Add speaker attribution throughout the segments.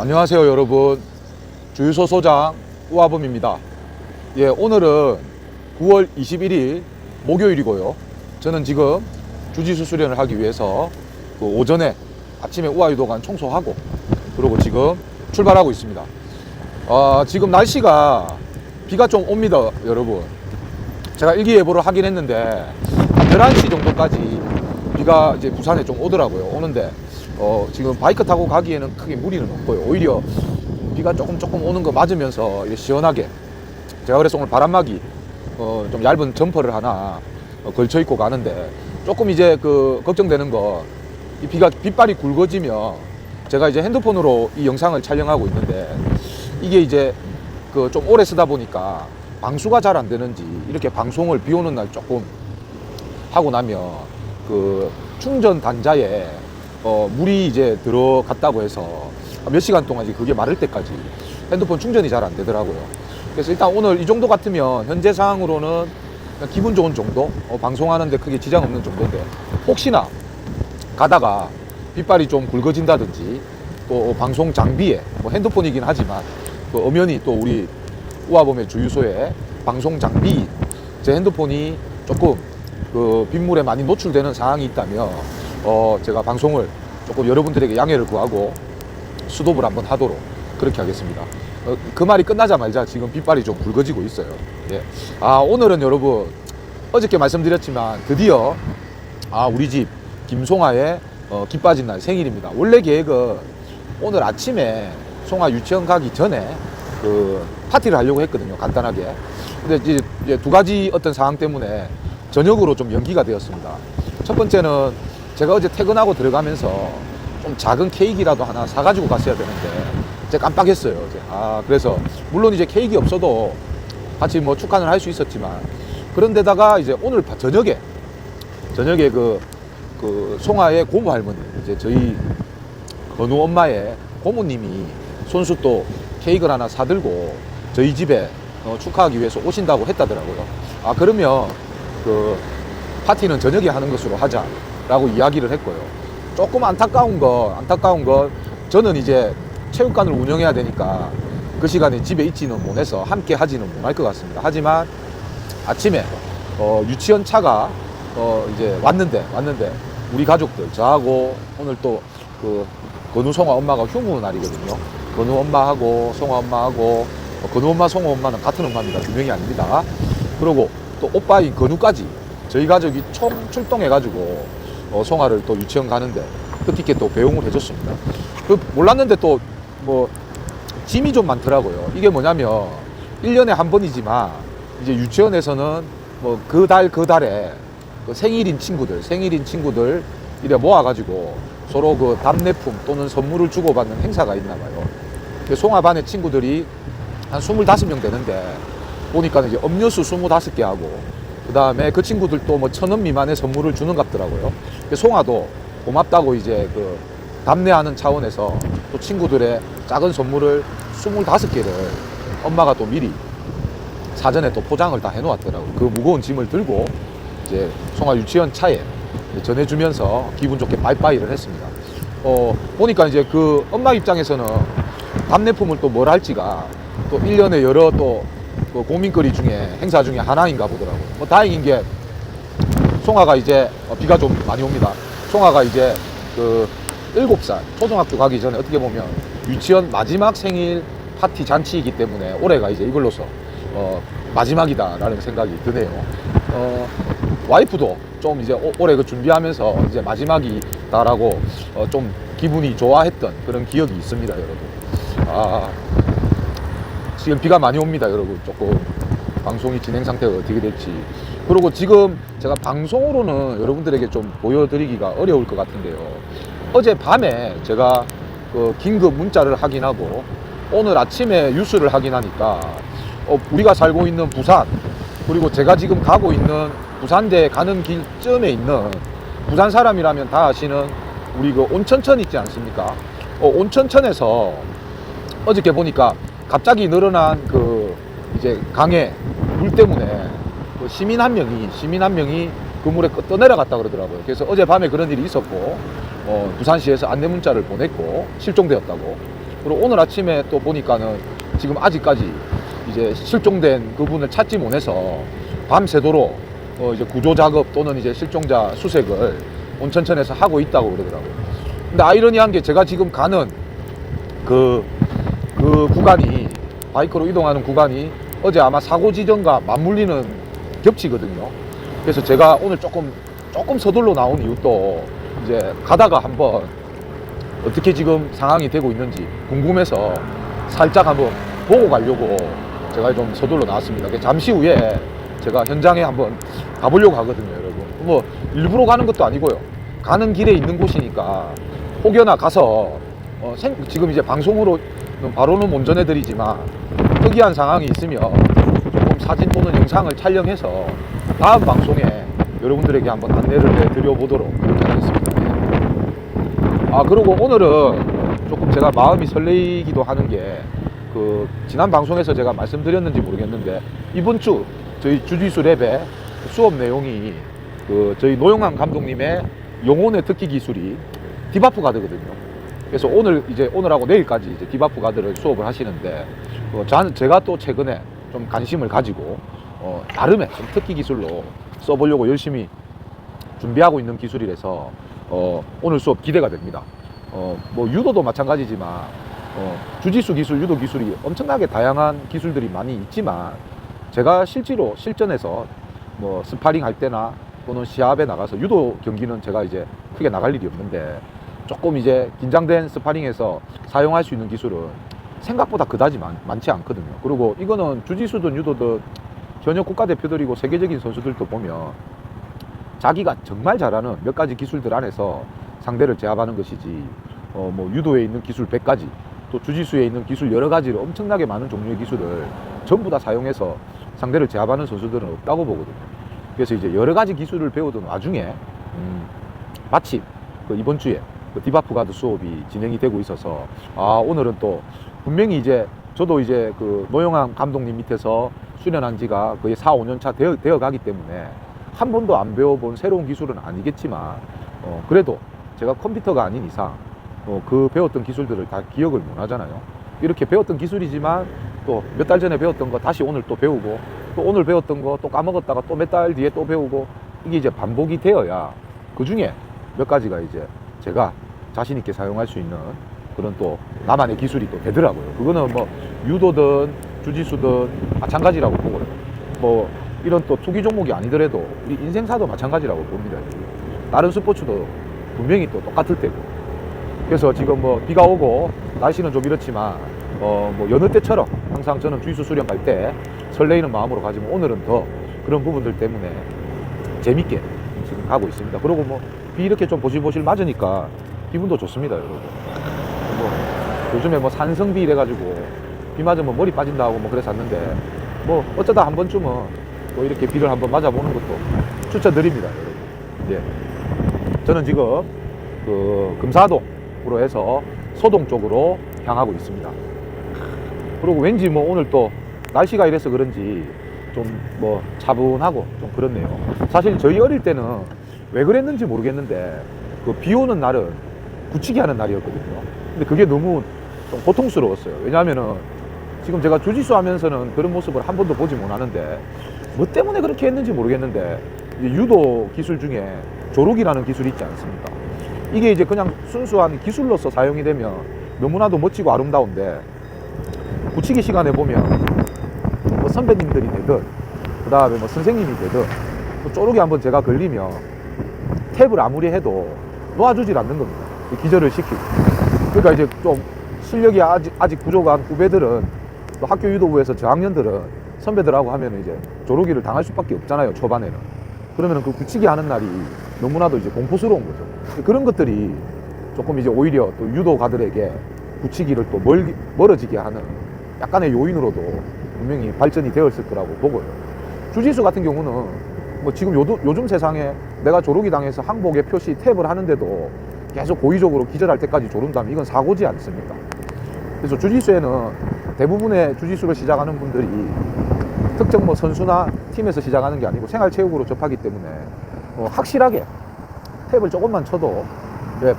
Speaker 1: 안녕하세요 여러분, 주유소 소장 우하범입니다. 예, 오늘은 9월 21일 목요일이고요. 저는 지금 주지수 수련을 하기 위해서 그 오전에 아침에 우하유도관 청소하고 그리고 지금 출발하고 있습니다. 지금 날씨가 비가 좀 옵니다 여러분. 제가 일기예보를 하긴 했는데 11시 정도까지 비가 이제 부산에 좀 오더라고요. 오는데 지금 바이크 타고 가기에는 크게 무리는 없고요. 오히려 비가 조금 오는 거 맞으면서 시원하게, 제가 그래서 오늘 바람막이 좀 얇은 점퍼를 하나 걸쳐 입고 가는데, 조금 이제 그 걱정되는 거, 이 빗발이 굵어지면 제가 이제 핸드폰으로 이 영상을 촬영하고 있는데 이게 이제 그 좀 오래 쓰다 보니까 방수가 잘 안 되는지 이렇게 방송을 비 오는 날 조금 하고 나면 그 충전 단자에 물이 이제 들어갔다고 해서 몇 시간 동안 이제 그게 마를 때까지 핸드폰 충전이 잘 안 되더라고요. 그래서 일단 오늘 이 정도 같으면 현재 상황으로는 그냥 기분 좋은 정도, 방송하는데 크게 지장 없는 정도인데, 혹시나 가다가 빗발이 좀 굵어진다든지 또 방송 장비에 뭐 핸드폰이긴 하지만 그 엄연히 또 우리 우하범의 주유소에 방송 장비, 제 핸드폰이 조금 그 빗물에 많이 노출되는 상황이 있다면 제가 방송을 조금 여러분들에게 양해를 구하고 스톱을 한번 하도록 그렇게 하겠습니다. 그 말이 끝나자마자 지금 빗발이 좀 굵어지고 있어요. 예. 오늘은 여러분, 어저께 말씀드렸지만 드디어 우리 집 김송아의 기 빠진 날 생일입니다. 원래 계획은 오늘 아침에 송아 유치원 가기 전에 그 파티를 하려고 했거든요, 간단하게. 근데 이제 두 가지 어떤 상황 때문에 저녁으로 좀 연기가 되었습니다. 첫 번째는 제가 어제 퇴근하고 들어가면서 좀 작은 케이크라도 하나 사가지고 갔어야 되는데 제가 깜빡했어요 어제. 그래서 물론 이제 케이크 없어도 같이 뭐 축하는 할 수 있었지만, 그런데다가 이제 오늘 저녁에 그 송아의 고모 할머니, 이제 저희 건우 엄마의 고모님이 손수 또 케이크를 하나 사들고 저희 집에 축하하기 위해서 오신다고 했다더라고요. 그러면 그 파티는 저녁에 하는 것으로 하자라고 이야기를 했고요. 조금 안타까운 건 저는 이제 체육관을 운영해야 되니까 그 시간에 집에 있지는 못해서 함께 하지는 못할 것 같습니다. 하지만 아침에 유치원 차가 이제 왔는데 우리 가족들, 저하고 오늘 또 그 건우 송아 엄마가 휴무 날이거든요. 건우 엄마하고 송아 엄마하고, 건우 엄마 송아 엄마는 같은 엄마입니다. 두 명이 아닙니다. 그리고 또 오빠인 건우까지 저희 가족이 총 출동해가지고 송아를 또 유치원 가는데 뜻깊게 또 배웅을 해줬습니다. 몰랐는데 또 뭐 짐이 좀 많더라고요. 이게 뭐냐면 1년에 한 번이지만 이제 유치원에서는 뭐 그 달에 그 생일인 친구들 이래 모아가지고 서로 그 답례품 또는 선물을 주고받는 행사가 있나 봐요. 송아 반의 친구들이 한 25명 되는데 보니까 이제 음료수 25개 하고, 그 다음에 그 친구들도 뭐 1,000원 미만의 선물을 주는 갑더라고요. 송아도 고맙다고 이제 그 답례하는 차원에서 또 친구들의 작은 선물을 25개를 엄마가 또 미리 사전에 또 포장을 다 해놓았더라고요. 그 무거운 짐을 들고 이제 송아 유치원 차에 전해주면서 기분 좋게 빠이빠이를 했습니다. 보니까 이제 그 엄마 입장에서는 답례품을 또 뭘 할지가 또 1년에 여러 또 그 고민거리 중에 행사 중에 하나인가 보더라고요. 뭐 다행인 게 송아가 이제 비가 좀 많이 옵니다. 송아가 이제 그 7살 초등학교 가기 전에 어떻게 보면 유치원 마지막 생일 파티 잔치이기 때문에 올해가 이제 이걸로서 마지막이다라는 생각이 드네요. 와이프도 좀 이제 올해 그 준비하면서 이제 마지막이다라고 좀 기분이 좋아했던 그런 기억이 있습니다, 여러분. 지금 비가 많이 옵니다, 여러분. 조금 방송이 진행 상태가 어떻게 될지. 그리고 지금 제가 방송으로는 여러분들에게 좀 보여드리기가 어려울 것 같은데요. 어제 밤에 제가 그 긴급 문자를 확인하고 오늘 아침에 뉴스를 확인하니까 우리가 살고 있는 부산, 그리고 제가 지금 가고 있는 부산대 가는 길쯤에 있는, 부산 사람이라면 다 아시는 우리 그 온천천 있지 않습니까? 온천천에서 어저께 보니까 갑자기 늘어난 그 이제 강의 물 때문에 그 시민 한 명이 그 물에 떠내려갔다 그러더라고요. 그래서 어젯밤에 그런 일이 있었고 부산시에서 안내 문자를 보냈고 실종되었다고. 그리고 오늘 아침에 또 보니까는 지금 아직까지 이제 실종된 그분을 찾지 못해서 밤새도록 이제 구조 작업 또는 이제 실종자 수색을 온천천에서 하고 있다고 그러더라고요. 근데 아이러니한 게 제가 지금 가는 그 구간이, 바이크로 이동하는 구간이 어제 아마 사고 지점과 맞물리는 겹치거든요. 그래서 제가 오늘 조금 서둘러 나온 이유도 이제 가다가 한번 어떻게 지금 상황이 되고 있는지 궁금해서 살짝 한번 보고 가려고 제가 좀 서둘러 나왔습니다. 잠시 후에 제가 현장에 한번 가보려고 하거든요, 여러분. 뭐 일부러 가는 것도 아니고요. 가는 길에 있는 곳이니까 혹여나 가서 지금 이제 방송으로 바로는 못 전해드리지만 특이한 상황이 있으면 조금 사진 또는 영상을 촬영해서 다음 방송에 여러분들에게 한번 안내를 해드려보도록 그렇게 하겠습니다. 그리고 오늘은 조금 제가 마음이 설레이기도 하는 게 지난 방송에서 제가 말씀드렸는지 모르겠는데 이번 주 저희 주짓수 랩의 수업 내용이 저희 노영환 감독님의 영혼의 특기 기술이 디바프 가드거든요. 그래서 오늘하고 내일까지 이제 디바프 가드를 수업을 하시는데 제가 또 최근에 좀 관심을 가지고 나름의 좀 특기 기술로 써보려고 열심히 준비하고 있는 기술이라서 오늘 수업 기대가 됩니다. 뭐 유도도 마찬가지지만 주짓수 기술, 유도 기술이 엄청나게 다양한 기술들이 많이 있지만 제가 실제로 실전에서 뭐 스파링 할 때나 또는 시합에 나가서 유도 경기는 제가 이제 크게 나갈 일이 없는데 조금 이제 긴장된 스파링에서 사용할 수 있는 기술은 생각보다 그다지 많지 않거든요. 그리고 이거는 주짓수든 유도든 현역 국가대표들이고 세계적인 선수들도 보면 자기가 정말 잘하는 몇 가지 기술들 안에서 상대를 제압하는 것이지 뭐 유도에 있는 기술 100가지 또 주짓수에 있는 기술 여러 가지를 엄청나게 많은 종류의 기술을 전부 다 사용해서 상대를 제압하는 선수들은 없다고 보거든요. 그래서 이제 여러 가지 기술을 배우던 와중에 마침 이번 주에 디바프 가드 수업이 진행이 되고 있어서 오늘은 또 분명히 이제 저도 이제 노영환 감독님 밑에서 수련한 지가 거의 4, 5년 차 되어 가기 때문에 한 번도 안 배워본 새로운 기술은 아니겠지만 그래도 제가 컴퓨터가 아닌 이상 그 배웠던 기술들을 다 기억을 못 하잖아요. 이렇게 배웠던 기술이지만 또 몇 달 전에 배웠던 거 다시 오늘 또 배우고 또 오늘 배웠던 거 또 까먹었다가 또 몇 달 뒤에 또 배우고 이게 이제 반복이 되어야 그 중에 몇 가지가 이제 제가 자신 있게 사용할 수 있는 그런 또 나만의 기술이 또 되더라고요. 그거는 뭐 유도든 주짓수든 마찬가지라고 보고요. 뭐 이런 또 투기 종목이 아니더라도 우리 인생사도 마찬가지라고 봅니다. 다른 스포츠도 분명히 또 똑같을 테고. 그래서 지금 뭐 비가 오고 날씨는 좀 이렇지만 뭐 여느 때처럼 항상 저는 주짓수 수련 갈 때 설레이는 마음으로 가지만 오늘은 더 그런 부분들 때문에 재밌게 지금 가고 있습니다. 그리고 뭐 비 이렇게 좀 보실보실 맞으니까 기분도 좋습니다, 여러분. 뭐 요즘에 뭐 산성비 이래가지고 비 맞으면 머리 빠진다 하고 뭐 그래서 샀는데 뭐 어쩌다 한 번쯤은 또 이렇게 비를 한번 맞아보는 것도 추천드립니다, 여러분. 예. 저는 지금 금사동으로 해서 소동 쪽으로 향하고 있습니다. 그리고 왠지 뭐 오늘 또 날씨가 이래서 그런지 좀 뭐 차분하고 좀 그렇네요. 사실 저희 어릴 때는 왜 그랬는지 모르겠는데 비 오는 날은 굳히기 하는 날이었거든요. 근데 그게 너무 좀 고통스러웠어요. 왜냐하면은 지금 제가 주짓수 하면서는 그런 모습을 한 번도 보지 못하는데 뭐 때문에 그렇게 했는지 모르겠는데 유도 기술 중에 조르기라는 기술이 있지 않습니까? 이게 이제 그냥 순수한 기술로서 사용이 되면 너무나도 멋지고 아름다운데 굳히기 시간에 보면 뭐 선배님들이 되든 그 다음에 뭐 선생님이 되든 또 쪼르기 한번 제가 걸리면 탭을 아무리 해도 놓아주질 않는 겁니다. 기절을 시키고. 그러니까 이제 좀 실력이 아직 부족한 후배들은 또 학교 유도부에서 저학년들은 선배들하고 하면 이제 조르기를 당할 수밖에 없잖아요, 초반에는. 그러면 그 굳히기 하는 날이 너무나도 이제 공포스러운 거죠. 그런 것들이 조금 이제 오히려 또 유도가들에게 굳히기를 또 멀어지게 하는 약간의 요인으로도 분명히 발전이 되었을 거라고 보고요. 주짓수 같은 경우는 뭐 지금 요즘 세상에 내가 조르기 당해서 항복의 표시 탭을 하는데도 계속 고의적으로 기절할 때까지 조른다면 이건 사고지 않습니까? 그래서 주짓수에는 대부분의 주짓수를 시작하는 분들이 특정 뭐 선수나 팀에서 시작하는 게 아니고 생활체육으로 접하기 때문에 확실하게 탭을 조금만 쳐도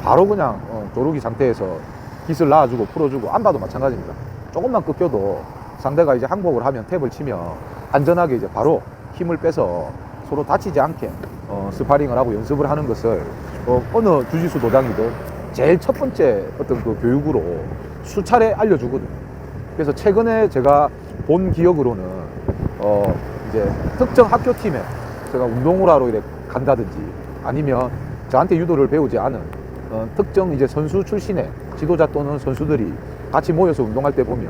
Speaker 1: 바로 그냥 조르기 상태에서 깃을 놔주고 풀어주고, 안바도 마찬가지입니다. 조금만 꺾여도 상대가 이제 항복을 하면 탭을 치면 안전하게 이제 바로 힘을 빼서 서로 다치지 않게 스파링을 하고 연습을 하는 것을 어느 주짓수 도장이든 제일 첫 번째 어떤 그 교육으로 수차례 알려주거든요. 그래서 최근에 제가 본 기억으로는 이제 특정 학교 팀에 제가 운동을 하러 이렇게 간다든지 아니면 저한테 유도를 배우지 않은 특정 이제 선수 출신의 지도자 또는 선수들이 같이 모여서 운동할 때 보면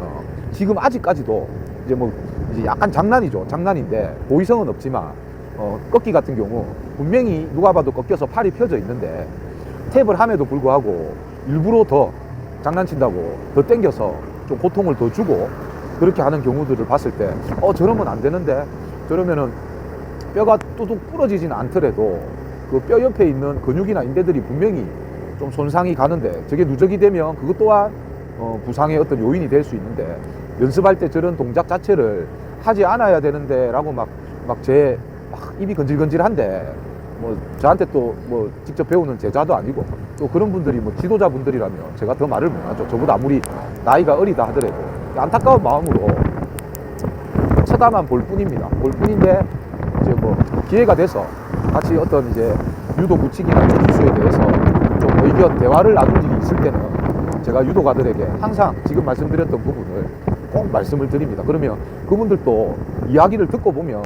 Speaker 1: 지금 아직까지도 이제 뭐 이제 약간 장난이죠. 장난인데 고의성은 없지만 꺾기 같은 경우 분명히 누가 봐도 꺾여서 팔이 펴져 있는데 탭을 함에도 불구하고 일부러 더 장난친다고 더 당겨서 좀 고통을 더 주고 그렇게 하는 경우들을 봤을 때 저러면 안 되는데, 저러면은 뼈가 뚜둑 부러지지는 않더라도 그 뼈 옆에 있는 근육이나 인대들이 분명히 좀 손상이 가는데 저게 누적이 되면 그것 또한 부상의 어떤 요인이 될 수 있는데, 연습할 때 저런 동작 자체를 하지 않아야 되는데 라고 막 입이 건질건질한데, 뭐 저한테 또 뭐 직접 배우는 제자도 아니고 또 그런 분들이 뭐 지도자분들이라면 제가 더 말을 못하죠. 저보다 아무리 나이가 어리다 하더라도 안타까운 마음으로 쳐다만 볼 뿐입니다. 볼 뿐인데 이제 뭐 기회가 돼서 같이 어떤 이제 유도 구치기나 주짓수에 대해서 좀 의견 대화를 나눌 일이 있을 때는 제가 유도가들에게 항상 지금 말씀드렸던 부분을 꼭 말씀을 드립니다. 그러면 그분들도 이야기를 듣고 보면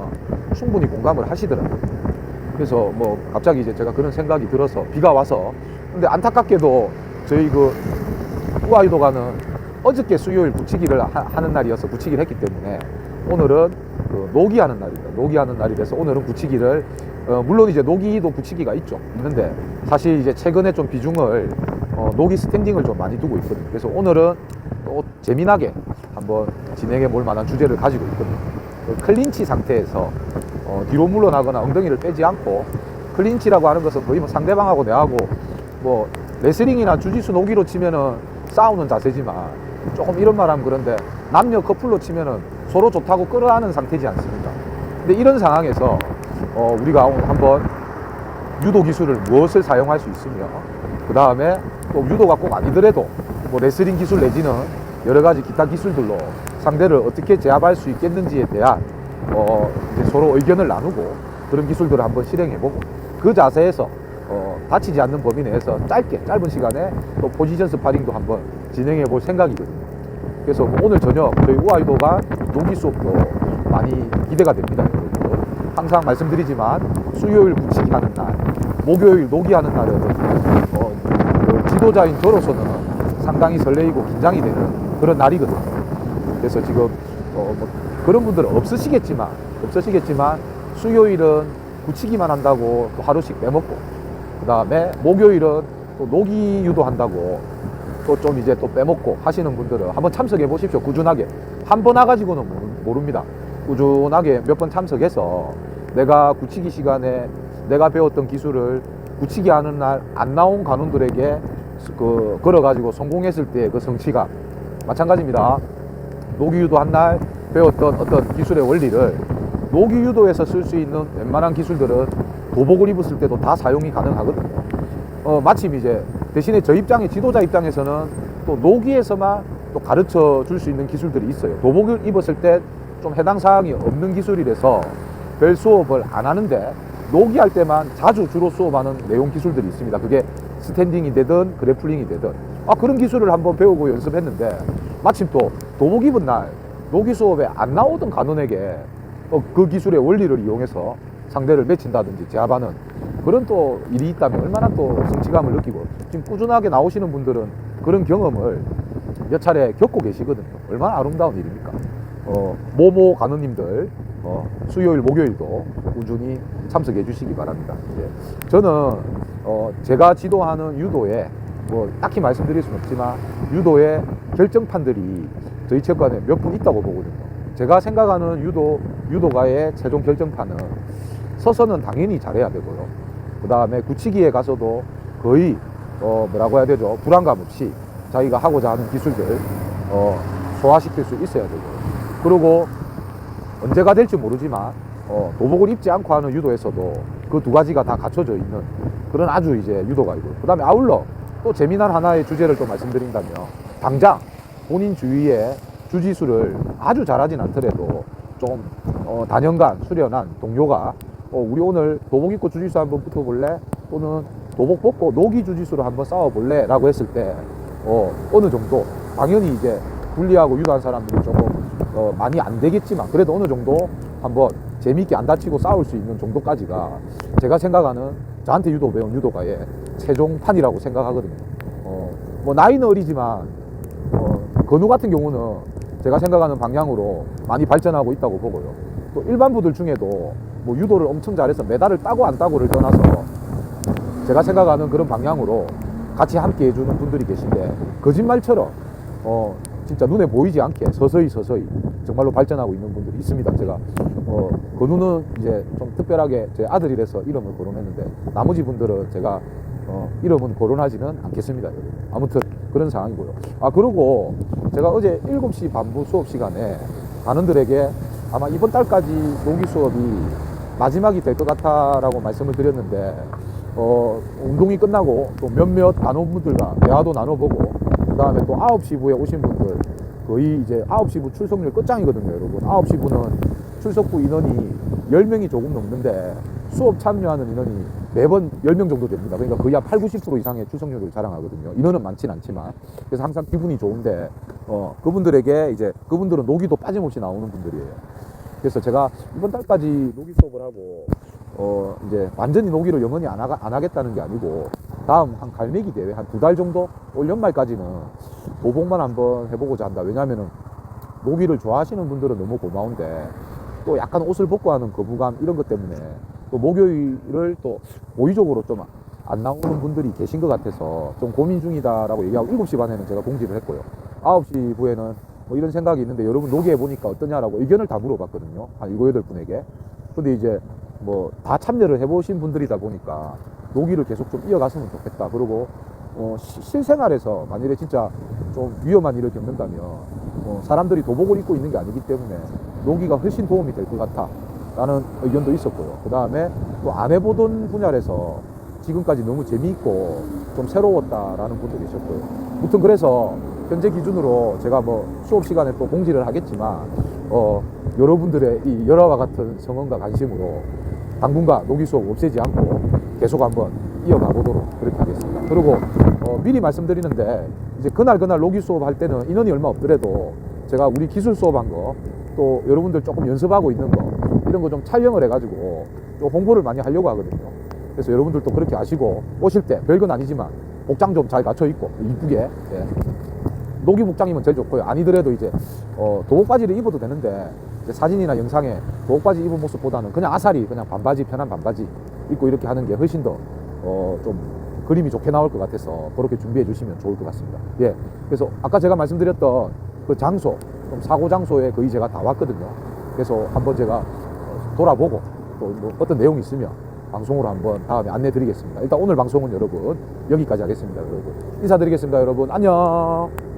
Speaker 1: 충분히 공감을 하시더라고요. 그래서 뭐 갑자기 이제 제가 그런 생각이 들어서 비가 와서, 근데 안타깝게도 저희 그 우아유도가는 어저께 수요일 구치기를 하는 날이어서 구치기를 했기 때문에 오늘은 그 노기하는 날입니다. 노기하는 날이라서 오늘은 구치기를 물론 이제 노기도 구치기가 있는데 사실 이제 최근에 좀 비중을 노기 스탠딩을 좀 많이 두고 있거든요. 그래서 오늘은 또 재미나게 한번 진행해 볼 만한 주제를 가지고 있거든요. 클린치 상태에서 뒤로 물러나거나 엉덩이를 빼지 않고, 클린치라고 하는 것은 거의 뭐 상대방하고 내하고 뭐 레슬링이나 주짓수 노기로 치면은 싸우는 자세지만 조금 이런 말 하면 그런데 남녀 커플로 치면은 서로 좋다고 끌어안는 상태지 않습니까? 근데 이런 상황에서 우리가 한번 유도 기술을 무엇을 사용할 수 있으며, 그 다음에 또 유도가 꼭 아니더라도 뭐 레슬링 기술 내지는 여러 가지 기타 기술들로 상대를 어떻게 제압할 수 있겠는지에 대한 이제 서로 의견을 나누고 그런 기술들을 한번 실행해보고, 그 자세에서 다치지 않는 범위 내에서 짧은 시간에 또 포지션 스파링도 한번 진행해볼 생각이거든요. 그래서 뭐 오늘 저녁 저희 우아유도가 노기 수업도 많이 기대가 됩니다. 여러분들. 항상 말씀드리지만 수요일 구치기 하는 날, 목요일 노기 하는 날은 그 지도자인 저로서는 상당히 설레이고 긴장이 되는 그런 날이거든요. 그래서 지금 뭐 그런 분들은 없으시겠지만 수요일은 구치기만 한다고 또 하루씩 빼먹고, 그 다음에 목요일은 또 노기 유도 한다고 또 좀 이제 또 빼먹고 하시는 분들은 한번 참석해 보십시오. 꾸준하게 한 번 와가지고는 모릅니다. 꾸준하게 몇 번 참석해서 내가 구치기 시간에 내가 배웠던 기술을 구치기 하는 날 안 나온 관원들에게 걸어가지고 성공했을 때 그 성취감 마찬가지입니다. 노기 유도 한 날 배웠던 어떤 기술의 원리를 노기 유도에서 쓸 수 있는 웬만한 기술들은 도복을 입었을 때도 다 사용이 가능하거든요. 마침 이제 대신에 저 입장의 지도자 입장에서는 또 노기에서만 또 가르쳐 줄 수 있는 기술들이 있어요. 도복을 입었을 때 좀 해당 사항이 없는 기술이라서 별 수업을 안 하는데, 노기 할 때만 주로 수업하는 내용 기술들이 있습니다. 그게 스탠딩이 되든 그래플링이 되든 그런 기술을 한번 배우고 연습했는데, 마침 또 도복 입은 날 노기 수업에 안 나오던 간원에게 그 기술의 원리를 이용해서 상대를 맺힌다든지 제압하는 그런 또 일이 있다면 얼마나 또 성취감을 느끼고, 지금 꾸준하게 나오시는 분들은 그런 경험을 몇 차례 겪고 계시거든요. 얼마나 아름다운 일입니까? 모모 간호님들 수요일 목요일도 꾸준히 참석해 주시기 바랍니다. 저는 제가 지도하는 유도에 뭐 딱히 말씀드릴 수는 없지만 유도의 결정판들이 저희 체육관에 몇 분 있다고 보거든요. 제가 생각하는 유도가의 최종 결정판은 서서는 당연히 잘해야 되고요. 그 다음에 구치기에 가서도 거의 뭐라고 해야 되죠? 불안감 없이 자기가 하고자 하는 기술들 소화시킬 수 있어야 되고요. 그리고 언제가 될지 모르지만 도복을 입지 않고 하는 유도에서도 그 두 가지가 다 갖춰져 있는 그런 아주 이제 유도가이고요. 그 다음에 아울러 또 재미난 하나의 주제를 또 말씀드린다면, 당장 본인 주위에 주짓수를 아주 잘하진 않더라도 좀 단연간 수련한 동료가 우리 오늘 도복 입고 주짓수 한번 붙어볼래? 또는 도복 벗고 노기 주짓수로 한번 싸워볼래? 라고 했을 때 어느 정도 당연히 이제 불리하고 유도한 사람들이 조금 많이 안 되겠지만, 그래도 어느 정도 한번 재미있게 안 다치고 싸울 수 있는 정도까지가 제가 생각하는, 저한테 유도 배운 유도가의 최종판이라고 생각하거든요. 뭐 나이는 어리지만 건우 같은 경우는 제가 생각하는 방향으로 많이 발전하고 있다고 보고요. 또 일반 부들 중에도 뭐 유도를 엄청 잘해서 메달을 따고 안 따고를 떠나서 제가 생각하는 그런 방향으로 같이 함께 해주는 분들이 계신데, 거짓말처럼 진짜 눈에 보이지 않게 서서히 정말로 발전하고 있는 분들이 있습니다. 제가 건우는 이제 좀 특별하게 제 아들이라서 이름을 거론했는데, 나머지 분들은 제가 이름은 거론하지는 않겠습니다. 아무튼 그런 상황이고요. 그리고 제가 어제 7시 반부 수업 시간에 단원들에게 아마 이번 달까지 노기 수업이 마지막이 될 것 같다라고 말씀을 드렸는데, 운동이 끝나고 또 몇몇 단원분들과 대화도 나눠보고, 그 다음에 또 9시 부에 오신 분들, 거의 이제 9시 부 출석률 끝장이거든요, 여러분. 9시 부는 출석부 인원이 10명이 조금 넘는데 수업 참여하는 인원이 매번 10명 정도 됩니다. 그러니까 거의 한 80~90% 이상의 출석률을 자랑하거든요. 인원은 많진 않지만. 그래서 항상 기분이 좋은데, 그분들에게 이제, 그분들은 노기도 빠짐없이 나오는 분들이에요. 그래서 제가 이번 달까지 노기 수업을 하고, 이제 완전히 노기를 영원히 안 하겠다는 게 아니고, 다음 한 갈매기 대회 한 2달 정도? 올 연말까지는 도복만 한번 해보고자 한다. 왜냐면은 노기를 좋아하시는 분들은 너무 고마운데, 또 약간 옷을 벗고 하는 거부감 이런 것 때문에 또 목요일을 또 고의적으로 좀 안 나오는 분들이 계신 것 같아서 좀 고민 중이다라고 얘기하고, 7시 반에는 제가 공지를 했고요. 9시 부에는 뭐 이런 생각이 있는데 여러분 노기 해보니까 어떠냐라고 의견을 다 물어봤거든요. 한 7, 8분에게. 근데 이제 뭐 다 참여를 해보신 분들이다 보니까 노기를 계속 좀 이어갔으면 좋겠다. 그리고 실생활에서 만일에 진짜 좀 위험한 일을 겪는다면 사람들이 도복을 입고 있는 게 아니기 때문에 노기가 훨씬 도움이 될 것 같아 라는 의견도 있었고요. 그 다음에 또 안 해보던 분야라서 지금까지 너무 재미있고 좀 새로웠다라는 분도 계셨고요. 아무튼 그래서 현재 기준으로 제가 뭐 수업 시간에 또 공지를 하겠지만 여러분들의 이 열화와 같은 성원과 관심으로 당분간 노기 수업 없애지 않고 계속 한번 이어가 보도록 그렇게 하겠습니다. 그리고 미리 말씀드리는데, 이제 그날 노기 수업 할 때는 인원이 얼마 없더라도 제가 우리 기술 수업한 거, 또 여러분들 조금 연습하고 있는 거, 이런 거 좀 촬영을 해가지고 좀 홍보를 많이 하려고 하거든요. 그래서 여러분들도 그렇게 아시고, 오실 때 별건 아니지만 복장 좀 잘 갖춰 입고 이쁘게, 예. 노기 복장이면 제일 좋고요. 아니더라도 이제 도복 바지를 입어도 되는데, 이제 사진이나 영상에 도복 바지 입은 모습보다는 그냥 아사리, 그냥 반바지, 편한 반바지 입고 이렇게 하는 게 훨씬 더 좀 그림이 좋게 나올 것 같아서 그렇게 준비해 주시면 좋을 것 같습니다. 예. 그래서 아까 제가 말씀드렸던 그 장소, 좀 사고 장소에 거의 제가 다 왔거든요. 그래서 한번 제가 돌아보고 또 뭐 어떤 내용이 있으면 방송으로 한번 다음에 안내 드리겠습니다. 일단 오늘 방송은 여러분 여기까지 하겠습니다. 여러분 인사드리겠습니다. 여러분 안녕.